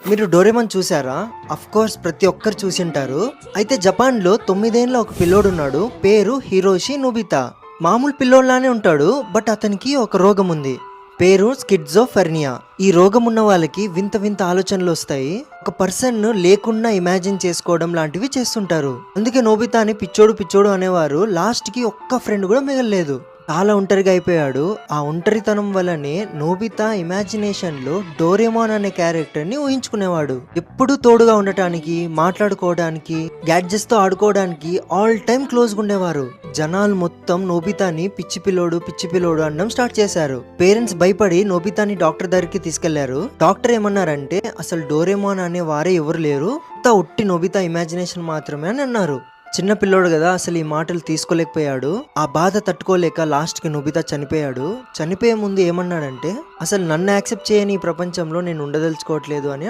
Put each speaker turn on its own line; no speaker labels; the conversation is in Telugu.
మీరు డోరేమాన్ చూసారా? అఫ్ కోర్స్ ప్రతి ఒక్కరు చూసింటారు. అయితే జపాన్‌లో 9 ఏళ్ల ఒక పిల్లోడున్నాడు. పేరు హిరోషి నొబితా. మామూలు పిల్లోడిలానే ఉంటాడు. బట్ అతనికి ఒక రోగం ఉంది. పేరు స్కిజోఫ్రెనియా. ఈ రోగం ఉన్న వాళ్ళకి వింత వింత ఆలోచనలు వస్తాయి. ఒక పర్సన్ లేకుండా ఇమాజిన్ చేసుకోవడం లాంటివి చేస్తుంటారు. అందుకే నోబితాని పిచ్చోడు పిచ్చోడు అనేవారు. లాస్ట్ కి ఒక్క ఫ్రెండ్ కూడా మిగలలేదు. చాలా ఒంటరిగా అయిపోయాడు. ఆ ఒంటరితనం వల్లనే నోబితా ఇమాజినేషన్ లో డోరేమాన్ అనే క్యారెక్టర్ ని ఊహించుకునేవాడు. ఎప్పుడు తోడుగా ఉండటానికి, మాట్లాడుకోవడానికి, గ్యాడ్జెట్స్ తో ఆడుకోవడానికి ఆల్ టైమ్ క్లోజ్ గా ఉండేవారు. జనాలు మొత్తం నోబితాని పిచ్చి పిల్లోడు అనడం స్టార్ట్ చేశారు. పేరెంట్స్ భయపడి నోబితాని డాక్టర్ దగ్గరికి తీసుకెళ్లారు. డాక్టర్ ఏమన్నారంటే అసలు డోరేమాన్ అనే వారే ఎవరు లేరు, అంతా ఉట్టి నోబితా ఇమాజినేషన్ మాత్రమే అని అన్నారు. చిన్న పిల్లోడు కదా, అసలు ఈ మాటలు తీసుకోలేకపోయాడు. ఆ బాధ తట్టుకోలేక లాస్ట్ కి నొబితా చనిపోయాడు. చనిపోయే ముందు ఏమన్నాడంటే అసలు నన్ను యాక్సెప్ట్ చేయని ఈ ప్రపంచంలో నేను ఉండదలుచుకోవట్లేదు అని